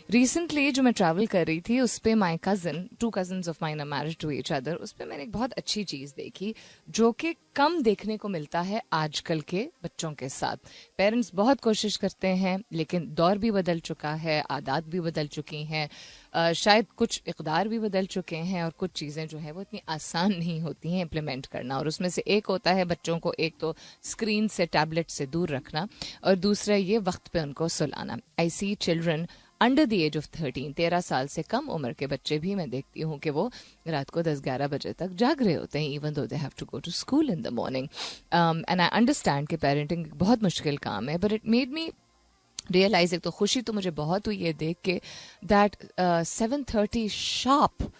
Recently जो मैं travel कर रही थी उस पे my cousin, two cousins of mine are married to each other, उस पे मैंने एक बहुत अच्छी चीज़ देखी जो कि कम देखने को मिलता है आजकल के बच्चों के साथ। पेरेंट्स बहुत कोशिश करते हैं लेकिन दौर भी बदल चुका है, आदत भी बदल चुकी हैं, शायद कुछ इक़दार भी बदल चुके हैं और कुछ चीज़ें जो है वो इतनी आसान नहीं होती हैं इम्प्लीमेंट करना। और उसमें से एक होता है बच्चों को एक तो स्क्रीन से, टैबलेट से दूर रखना, और दूसरा ये वक्त पे उनको सुलाना। I see children under the age of 13, 13 साल से कम उम्र के बच्चे भी मैं देखती हूँ कि वो रात को 10-11 बजे तक जाग रहे होते हैं, even though they have to go to school in the morning. And I understand कि पेरेंटिंग बहुत मुश्किल काम है, but it made me realise, एक तो खुशी तो मुझे बहुत हुई ये देख के that 7:30 sharp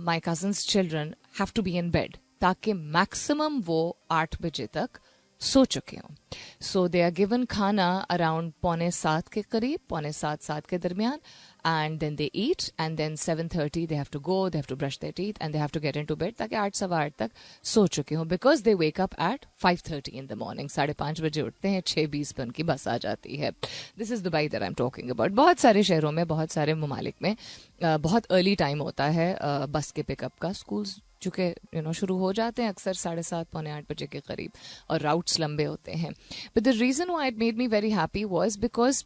my cousins children have to be in bed, ताकि मैक्सिमम वो 8 बजे तक सो चुके हों। सो दे आर गिवन खाना अराउंड 6:45 के करीब, 6:45-7 के दरमियान, and then they eat, and then 7:30 they have to go, they have to brush their teeth and they have to get into bed, ताकि 8 सवा 8 तक सो चुके हों, because they wake up at 5:30 in the morning. 5:30 बजे उठते हैं, 6:20 पे उनकी बस आ जाती है। This is Dubai that I am talking about. बहुत सारे शहरों में, बहुत सारे ममालिक में बहुत अर्ली टाइम होता है बस के पिकअप का। स्कूल्स चूँकि शुरू हो जाते हैं अक्सर 7:30 पौने 8 बजे के करीब, और राउट्स लंबे होते हैं। But the reason why it made me very happy was because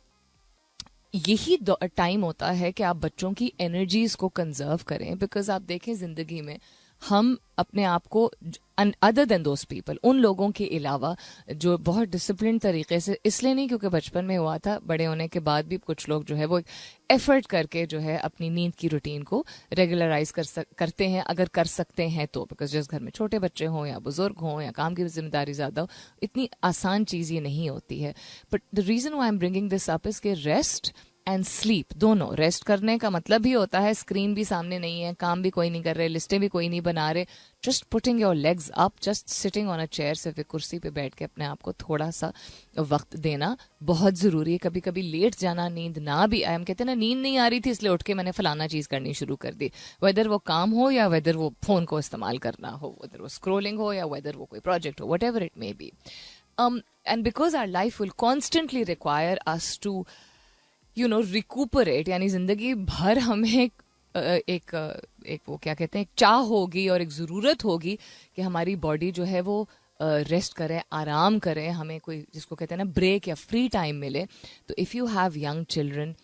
यही टाइम होता है कि आप बच्चों की एनर्जीज को कंजर्व करें। बिकॉज आप देखें जिंदगी में हम अपने आप को, अदर देन दोज पीपल, उन लोगों के अलावा जो बहुत डिसिप्लिन तरीके से, इसलिए नहीं क्योंकि बचपन में हुआ था, बड़े होने के बाद भी कुछ लोग जो है वो एफर्ट करके जो है अपनी नींद की रूटीन को रेगुलराइज करते हैं, अगर कर सकते हैं तो। बिकॉज जिस घर में छोटे बच्चे हों या बुजुर्ग हों या काम की जिम्मेदारी ज़्यादा हो, इतनी आसान चीज़ ये नहीं होती है। But the reason why I am bringing this up is के रेस्ट एंड स्लीप दोनों। रेस्ट करने का मतलब भी होता है स्क्रीन भी सामने नहीं है, काम भी कोई नहीं कर रहे, लिस्टें भी कोई नहीं बना रहे, just putting your legs up, just sitting on a chair, सिर्फ एक कुर्सी पे बैठ के अपने आप को थोड़ा सा वक्त देना बहुत ज़रूरी है। कभी कभी लेट जाना, नींद ना भी आए, हम कहते हैं ना नींद नहीं आ रही थी इसलिए उठ के मैंने फलाना चीज़ करनी शुरू कर दी, वेदर वो काम हो या वेदर वो फ़ोन को इस्तेमाल करना हो, वेदर वो स्क्रोलिंग हो या वेदर वो कोई प्रोजेक्ट हो, whatever it may be. And because our life will constantly require us to recuperate, यानी जिंदगी भर हमें एक वो क्या कहते हैं, एक चाह होगी और एक ज़रूरत होगी कि हमारी बॉडी जो है वो रेस्ट करे, आराम करे, हमें कोई जिसको कहते हैं ना ब्रेक या फ्री टाइम मिले। तो if you have young children,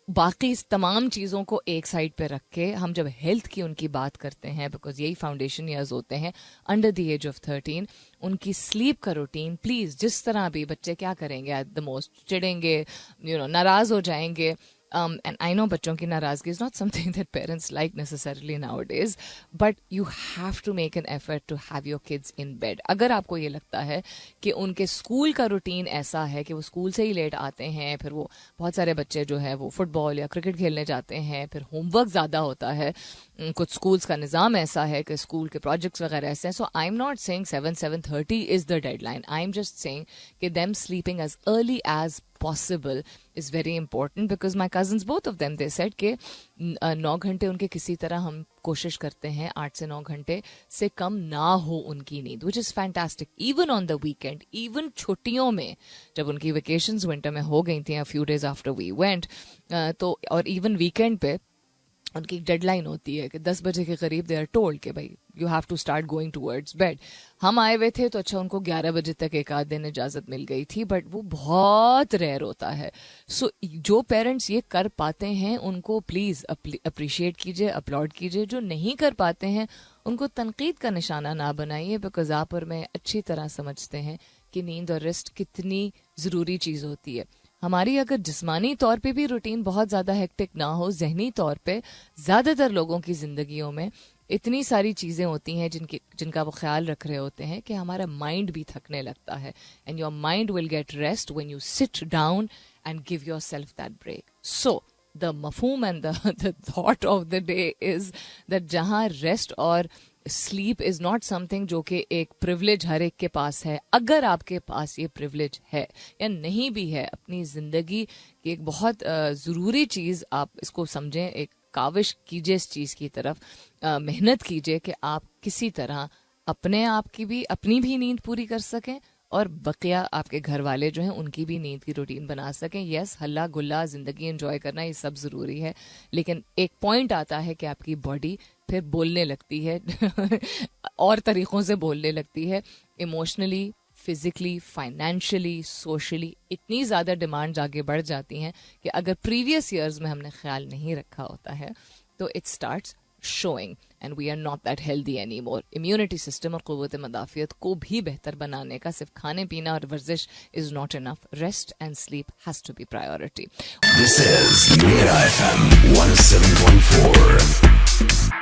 बाकी इस तमाम चीज़ों को एक साइड पे रख के हम जब हेल्थ की उनकी बात करते हैं, बिकॉज यही फाउंडेशन ईयर्स होते हैं अंडर द एज ऑफ 13, उनकी स्लीप का रूटीन प्लीज़, जिस तरह भी बच्चे क्या करेंगे एट द मोस्ट, चिढ़ेंगे, नाराज़ हो जाएंगे। And I know बच्चों की नाराज़गी is not something that parents like necessarily nowadays, but you have to make an effort to have your kids in bed. अगर आपको ये लगता है कि उनके स्कूल का रूटीन ऐसा है कि वो स्कूल से ही लेट आते हैं, फिर वो बहुत सारे बच्चे जो है वो फुटबॉल या क्रिकेट खेलने जाते हैं, फिर होमवर्क ज़्यादा होता है, कुछ स्कूल्स का निज़ाम ऐसा है कि स्कूल के प्रोजेक्ट्स वगैरह ऐसे हैं। So I am not saying 7:30 is the deadline. I am just saying कि them sleeping as early as possible is very important, because my cousins, both of them, they said कि 9 घंटे उनके किसी तरह हम कोशिश करते हैं 8 से 9 घंटे से कम ना हो उनकी नींद, which is fantastic. Even on the weekend, even छुट्टियों में जब उनकी वेकेशंस विंटर में हो गई थी, a few days after we went, तो और इवन वीकेंड पे उनकी एक डेडलाइन होती है कि 10 बजे के करीब दे आर टोल्ड कि भाई you have to start going towards bed. हम आए हुए थे तो अच्छा उनको 11 बजे तक एक आध दिन इजाज़त मिल गई थी, बट वो बहुत रेयर होता है। सो जो पेरेंट्स ये कर पाते हैं उनको प्लीज़ अप्रिशिएट कीजिए, अपलॉड कीजिए। जो नहीं कर पाते हैं उनको तनकीद का निशाना ना बनाइए, बिकॉज आप और मैं अच्छी तरह समझते हैं कि नींद और रेस्ट कितनी ज़रूरी चीज़ होती है। हमारी अगर जिस्मानी तौर पे भी रूटीन बहुत ज़्यादा हेक्टिक ना हो, जहनी तौर पे ज़्यादातर लोगों की ज़िंदगियों में इतनी सारी चीज़ें होती हैं जिनका वो ख्याल रख रहे होते हैं कि हमारा माइंड भी थकने लगता है। And your mind will get rest when you sit down and give yourself that break. So the मफहूम and the thought of the day is that जहाँ रेस्ट और स्लीप इज़ नॉट समथिंग जो कि एक privilege हर एक के पास है। अगर आपके पास ये प्रिविलेज है या नहीं भी है, अपनी ज़िंदगी की एक बहुत ज़रूरी चीज़ आप इसको समझें, एक काविश कीजिए इस चीज़ की तरफ, मेहनत कीजिए कि आप किसी तरह अपने आप की भी, अपनी भी नींद पूरी कर सकें और बकिया आपके घर वाले जो हैं उनकी भी नींद की रूटीन बना सकें। यस, हल्ला गुल्ला ज़िंदगी एंजॉय करना ये सब ज़रूरी है, लेकिन एक पॉइंट आता है कि आपकी बॉडी फिर बोलने लगती है और तरीक़ों से बोलने लगती है, इमोशनली, फिजिकली, फाइनेंशियली, सोशली इतनी ज़्यादा डिमांड्स आगे बढ़ जाती हैं कि अगर प्रीवियस ईयर्स में हमने ख्याल नहीं रखा होता है तो it starts showing and we are not that healthy any more. Immunity system और क़ुव्वत मदाफ़ियत को भी बेहतर बनाने का सिर्फ खाने पीना और वर्जिश is not enough. Rest and sleep has to be priority. This is Mira FM 107.4.